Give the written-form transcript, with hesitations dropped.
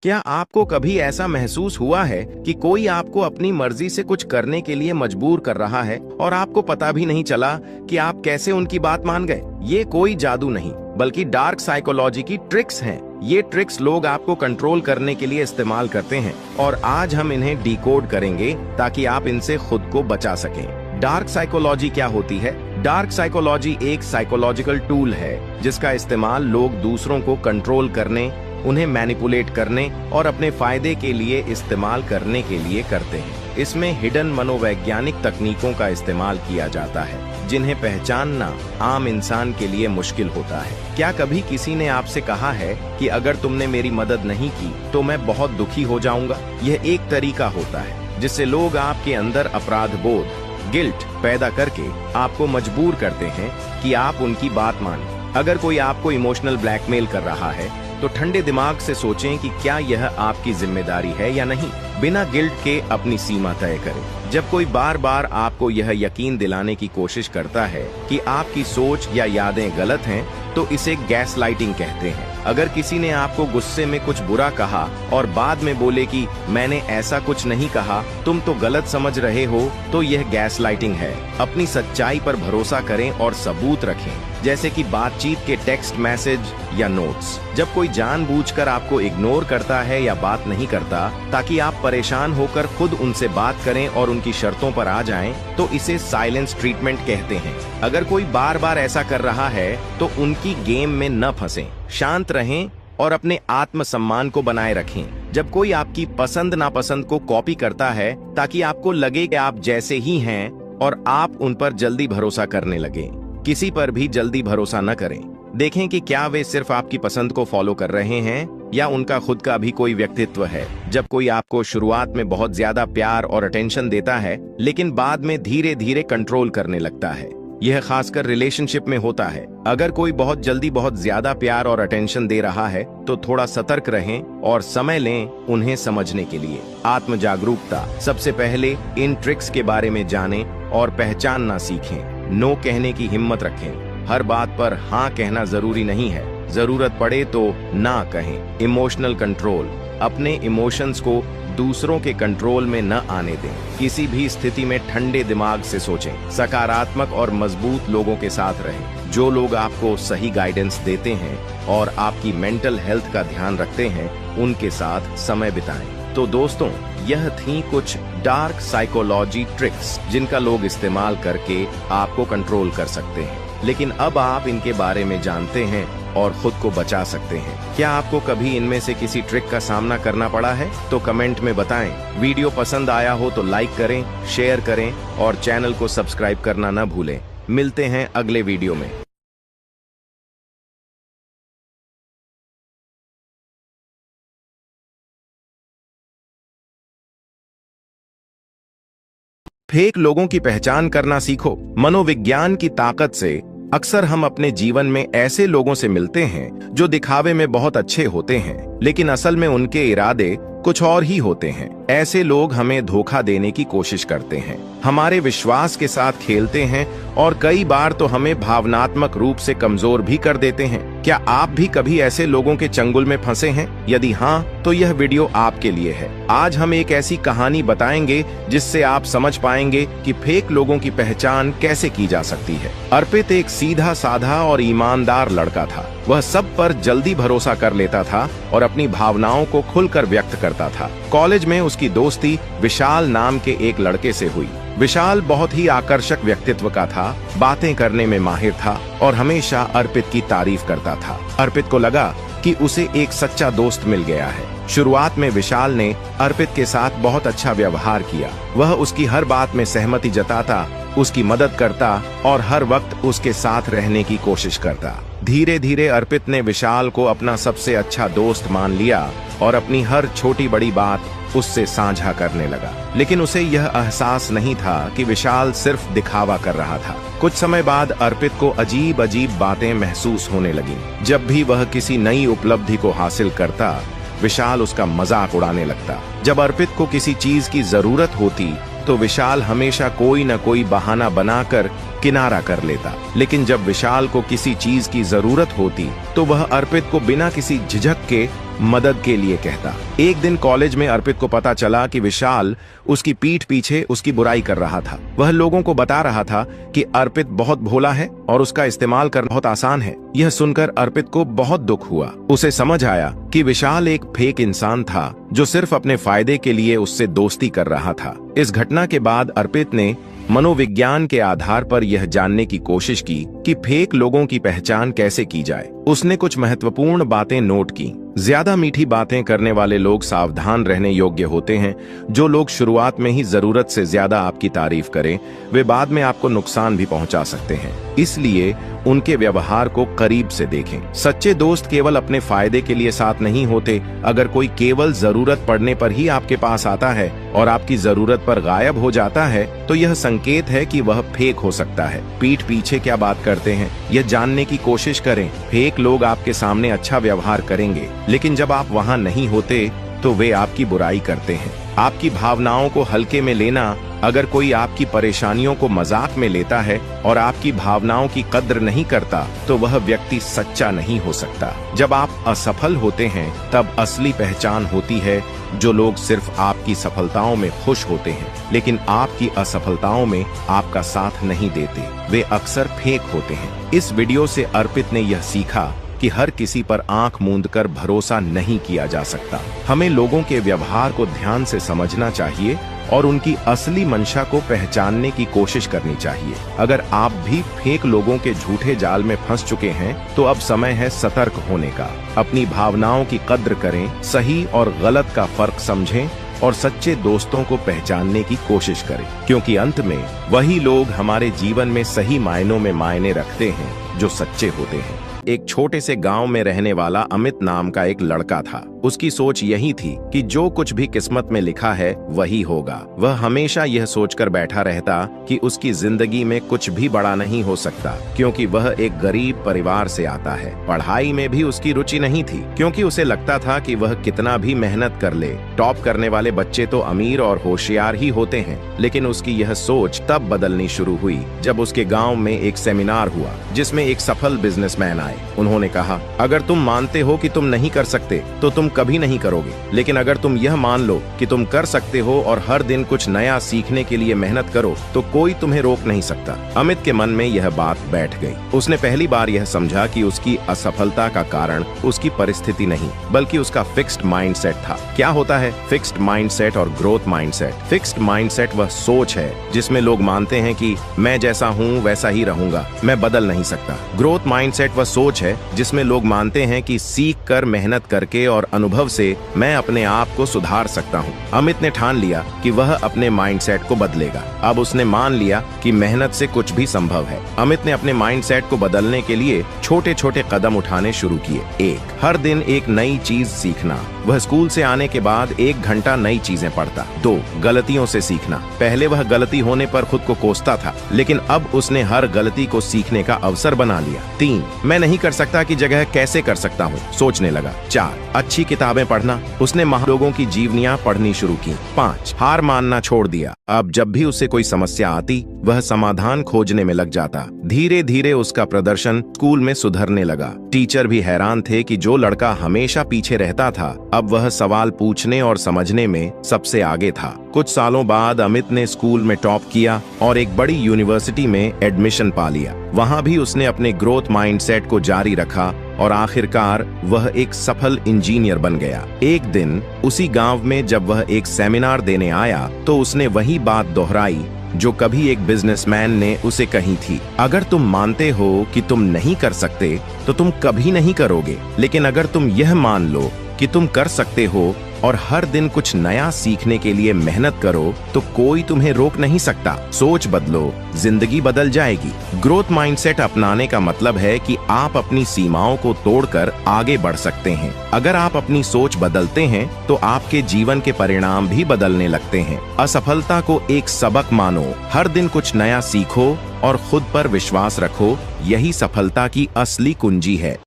क्या आपको कभी ऐसा महसूस हुआ है कि कोई आपको अपनी मर्जी से कुछ करने के लिए मजबूर कर रहा है और आपको पता भी नहीं चला कि आप कैसे उनकी बात मान गए? ये कोई जादू नहीं, बल्कि डार्क साइकोलॉजी की ट्रिक्स हैं। ये ट्रिक्स लोग आपको कंट्रोल करने के लिए इस्तेमाल करते हैं और आज हम इन्हें डिकोड करेंगे ताकि आप इनसे खुद को बचा सकें। डार्क साइकोलॉजी क्या होती है? डार्क साइकोलॉजी एक साइकोलॉजिकल टूल है जिसका इस्तेमाल लोग दूसरों को कंट्रोल करने, उन्हें मैनिपुलेट करने और अपने फायदे के लिए इस्तेमाल करने के लिए करते हैं। इसमें हिडन मनोवैज्ञानिक तकनीकों का इस्तेमाल किया जाता है जिन्हें पहचानना आम इंसान के लिए मुश्किल होता है। क्या कभी किसी ने आपसे कहा है कि अगर तुमने मेरी मदद नहीं की तो मैं बहुत दुखी हो जाऊंगा? यह एक तरीका होता है जिससे लोग आपके अंदर अपराध बोध, गिल्ट पैदा करके आपको मजबूर करते हैं कि आप उनकी बात मानें। अगर कोई आपको इमोशनल ब्लैकमेल कर रहा है तो ठंडे दिमाग से सोचें कि क्या यह आपकी जिम्मेदारी है या नहीं। बिना गिल्ट के अपनी सीमा तय करें। जब कोई बार बार आपको यह यकीन दिलाने की कोशिश करता है कि आपकी सोच या यादें गलत हैं, तो इसे गैसलाइटिंग कहते हैं। अगर किसी ने आपको गुस्से में कुछ बुरा कहा और बाद में बोले कि मैंने ऐसा कुछ नहीं कहा, तुम तो गलत समझ रहे हो, तो यह गैसलाइटिंग है। अपनी सच्चाई पर भरोसा करें और सबूत रखें, जैसे कि बातचीत के टेक्स्ट मैसेज या नोट्स। जब कोई जानबूझकर आपको इग्नोर करता है या बात नहीं करता ताकि आप परेशान होकर खुद उनसे बात करें और उनकी शर्तों पर आ जाएं, तो इसे साइलेंस ट्रीटमेंट कहते हैं। अगर कोई बार बार ऐसा कर रहा है तो उनकी गेम में न फंसें, शांत रहें और अपने आत्मसम्मान को बनाए रखें। जब कोई आपकी पसंद नापसंद को कॉपी करता है ताकि आपको लगे कि आप जैसे ही हैं और आप उन पर जल्दी भरोसा करने लगे, किसी पर भी जल्दी भरोसा न करें। देखें कि क्या वे सिर्फ आपकी पसंद को फॉलो कर रहे हैं या उनका खुद का भी कोई व्यक्तित्व है। जब कोई आपको शुरुआत में बहुत ज्यादा प्यार और अटेंशन देता है लेकिन बाद में धीरे धीरे कंट्रोल करने लगता है, यह खासकर रिलेशनशिप में होता है। अगर कोई बहुत जल्दी बहुत ज्यादा प्यार और अटेंशन दे रहा है तो थोड़ा सतर्क रहें और समय लें उन्हें समझने के लिए। आत्म जागरूकता। सबसे पहले इन ट्रिक्स के बारे में जानें और पहचानना सीखें। नो कहने की हिम्मत रखें। हर बात पर हाँ कहना जरूरी नहीं है, जरूरत पड़े तो ना कहें। Emotional control. अपने इमोशंस को दूसरों के कंट्रोल में न आने दें। किसी भी स्थिति में ठंडे दिमाग से सोचें। सकारात्मक और मजबूत लोगों के साथ रहें, जो लोग आपको सही गाइडेंस देते हैं और आपकी मेंटल हेल्थ का ध्यान रखते हैं, उनके साथ समय बिताएं। तो दोस्तों, यह थी कुछ डार्क साइकोलॉजी ट्रिक्स जिनका लोग इस्तेमाल करके आपको कंट्रोल कर सकते हैं। लेकिन अब आप इनके बारे में जानते हैं और खुद को बचा सकते हैं। क्या आपको कभी इनमें से किसी ट्रिक का सामना करना पड़ा है? तो कमेंट में बताएं। वीडियो पसंद आया हो तो लाइक करें, शेयर करें और चैनल को सब्सक्राइब करना न भूलें। मिलते हैं अगले वीडियो में। फेक लोगों की पहचान करना सीखो। मनोविज्ञान की ताकत से अक्सर हम अपने जीवन में ऐसे लोगों से मिलते हैं जो दिखावे में बहुत अच्छे होते हैं, लेकिन असल में उनके इरादे कुछ और ही होते हैं। ऐसे लोग हमें धोखा देने की कोशिश करते हैं, हमारे विश्वास के साथ खेलते हैं और कई बार तो हमें भावनात्मक रूप से कमजोर भी कर देते हैं। क्या आप भी कभी ऐसे लोगों के चंगुल में फंसे हैं? यदि हाँ, तो यह वीडियो आपके लिए है। आज हम एक ऐसी कहानी बताएंगे जिससे आप समझ पाएंगे कि फेक लोगों की पहचान कैसे की जा सकती है। अर्पित एक सीधा साधा और ईमानदार लड़का था। वह सब पर जल्दी भरोसा कर लेता था और अपनी भावनाओं को खुलकर व्यक्त करता था। कॉलेज में उसकी दोस्ती विशाल नाम के एक लड़के से हुई। विशाल बहुत ही आकर्षक व्यक्तित्व का था, बातें करने में माहिर था और हमेशा अर्पित की तारीफ करता था। अर्पित को लगा कि उसे एक सच्चा दोस्त मिल गया है। शुरुआत में विशाल ने अर्पित के साथ बहुत अच्छा व्यवहार किया। वह उसकी हर बात में सहमति जताता, उसकी मदद करता और हर वक्त उसके साथ रहने की कोशिश करता। धीरे धीरे अर्पित ने विशाल को अपना सबसे अच्छा दोस्त मान लिया और अपनी हर छोटी बड़ी बात उससे साझा करने लगा। लेकिन उसे यह एहसास नहीं था कि विशाल सिर्फ दिखावा कर रहा था। कुछ समय बाद अर्पित को अजीब अजीब बातें महसूस होने लगीं। जब भी वह किसी नई उपलब्धि को हासिल करता, विशाल उसका मजाक उड़ाने लगता। जब अर्पित को किसी चीज की जरूरत होती तो विशाल हमेशा कोई न कोई बहाना बनाकर किनारा कर लेता। लेकिन जब विशाल को किसी चीज की जरूरत होती तो वह अर्पित को बिना किसी झिझक के मदद के लिए कहता। एक दिन कॉलेज में अर्पित को पता चला कि विशाल उसकी पीठ पीछे उसकी बुराई कर रहा था। वह लोगों को बता रहा था कि अर्पित बहुत भोला है और उसका इस्तेमाल करना बहुत आसान है। यह सुनकर अर्पित को बहुत दुख हुआ। उसे समझ आया कि विशाल एक फेक इंसान था जो सिर्फ अपने फायदे के लिए उससे दोस्ती कर रहा था। इस घटना के बाद अर्पित ने मनोविज्ञान के आधार पर यह जानने की कोशिश की कि फेक लोगों की पहचान कैसे की जाए। उसने कुछ महत्वपूर्ण बातें नोट की। ज्यादा मीठी बातें करने वाले लोग सावधान रहने योग्य होते हैं। जो लोग शुरुआत में ही जरूरत से ज्यादा आपकी तारीफ करें, वे बाद में आपको नुकसान भी पहुंचा सकते हैं। इसलिए उनके व्यवहार को करीब से देखें। सच्चे दोस्त केवल अपने फायदे के लिए साथ नहीं होते। अगर कोई केवल जरूरत पड़ने पर ही आपके पास आता है और आपकी जरूरत पर गायब हो जाता है, तो यह संकेत है कि वह फेक हो सकता है। पीठ पीछे क्या बात करते हैं, यह जानने की कोशिश करें। फेक लोग आपके सामने अच्छा व्यवहार करेंगे, लेकिन जब आप वहां नहीं होते तो वे आपकी बुराई करते हैं। आपकी भावनाओं को हल्के में लेना। अगर कोई आपकी परेशानियों को मजाक में लेता है और आपकी भावनाओं की कद्र नहीं करता, तो वह व्यक्ति सच्चा नहीं हो सकता। जब आप असफल होते हैं तब असली पहचान होती है। जो लोग सिर्फ आपकी सफलताओं में खुश होते हैं लेकिन आपकी असफलताओं में आपका साथ नहीं देते, वे अक्सर फेक होते हैं। इस वीडियो से अर्पित ने यह सीखा कि हर किसी पर आंख मूंदकर भरोसा नहीं किया जा सकता। हमें लोगों के व्यवहार को ध्यान से समझना चाहिए और उनकी असली मंशा को पहचानने की कोशिश करनी चाहिए। अगर आप भी फेक लोगों के झूठे जाल में फंस चुके हैं, तो अब समय है सतर्क होने का। अपनी भावनाओं की कद्र करें, सही और गलत का फर्क समझें और सच्चे दोस्तों को पहचानने की कोशिश करें, क्योंकि अंत में वही लोग हमारे जीवन में सही मायनों में मायने रखते हैं जो सच्चे होते हैं। एक छोटे से गांव में रहने वाला अमित नाम का एक लड़का था। उसकी सोच यही थी कि जो कुछ भी किस्मत में लिखा है वही होगा। वह हमेशा यह सोचकर बैठा रहता कि उसकी जिंदगी में कुछ भी बड़ा नहीं हो सकता, क्योंकि वह एक गरीब परिवार से आता है। पढ़ाई में भी उसकी रुचि नहीं थी, क्योंकि उसे लगता था कि वह कितना भी मेहनत कर ले, टॉप करने वाले बच्चे तो अमीर और होशियार ही होते हैं। लेकिन उसकी यह सोच तब बदलनी शुरू हुई जब उसके गाँव में एक सेमिनार हुआ, जिसमें एक सफल बिजनेसमैन आए। उन्होंने कहा, अगर तुम मानते हो कि तुम नहीं कर सकते तो तुम कभी नहीं करोगे, लेकिन अगर तुम यह मान लो कि तुम कर सकते हो और हर दिन कुछ नया सीखने के लिए मेहनत करो, तो कोई तुम्हें रोक नहीं सकता। अमित के मन में यह बात बैठ गई। उसने पहली बार यह समझा कि उसकी असफलता का कारण उसकी परिस्थिति नहीं, बल्कि उसका फिक्स्ड माइंडसेट था। क्या होता है फिक्स्ड माइंडसेट और ग्रोथ माइंडसेट? फिक्स्ड माइंडसेट वह सोच है जिसमें लोग मानते हैं कि मैं जैसा हूँ वैसा ही रहूंगा, मैं बदल नहीं सकता। ग्रोथ माइंडसेट वह सोच है जिसमें लोग मानते हैं कि सीख कर, मेहनत करके और अनुभव से मैं अपने आप को सुधार सकता हूं। अमित ने ठान लिया कि वह अपने माइंडसेट को बदलेगा। अब उसने मान लिया कि मेहनत से कुछ भी संभव है। अमित ने अपने माइंडसेट को बदलने के लिए छोटे छोटे कदम उठाने शुरू किए। 1. हर दिन एक नई चीज सीखना। वह स्कूल से आने के बाद 1 घंटा नई चीजें पढ़ता। 2. गलतियों से सीखना। पहले वह गलती होने पर खुद को कोसता था, लेकिन अब उसने हर गलती को सीखने का अवसर बना लिया। 3. मैं नहीं कर सकता की जगह कैसे कर सकता हूँ सोचने लगा। 4. अच्छी किताबें पढ़ना। उसने महान लोगों की जीवनियां पढ़नी शुरू की। 5. हार मानना छोड़ दिया। अब जब भी उसे कोई समस्या आती, वह समाधान खोजने में लग जाता। धीरे धीरे उसका प्रदर्शन स्कूल में सुधरने लगा। टीचर भी हैरान थे कि जो लड़का हमेशा पीछे रहता था, अब वह सवाल पूछने और समझने में सबसे आगे था। कुछ सालों बाद अमित ने स्कूल में टॉप किया और एक बड़ी यूनिवर्सिटी में एडमिशन पा लिया। वहां भी उसने अपने ग्रोथ माइंडसेट को जारी रखा और आखिरकार वह एक सफल इंजीनियर बन गया। एक दिन उसी गांव में जब वह एक सेमिनार देने आया, तो उसने वही बात दोहराई जो कभी एक बिजनेसमैन ने उसे कही थी। अगर तुम मानते हो कि तुम नहीं कर सकते, तो तुम कभी नहीं करोगे, लेकिन अगर तुम यह मान लो कि तुम कर सकते हो और हर दिन कुछ नया सीखने के लिए मेहनत करो, तो कोई तुम्हें रोक नहीं सकता। सोच बदलो, जिंदगी बदल जाएगी। ग्रोथ माइंडसेट अपनाने का मतलब है कि आप अपनी सीमाओं को तोड़कर आगे बढ़ सकते हैं। अगर आप अपनी सोच बदलते हैं, तो आपके जीवन के परिणाम भी बदलने लगते हैं। असफलता को एक सबक मानो, हर दिन कुछ नया सीखो और खुद पर विश्वास रखो। यही सफलता की असली कुंजी है।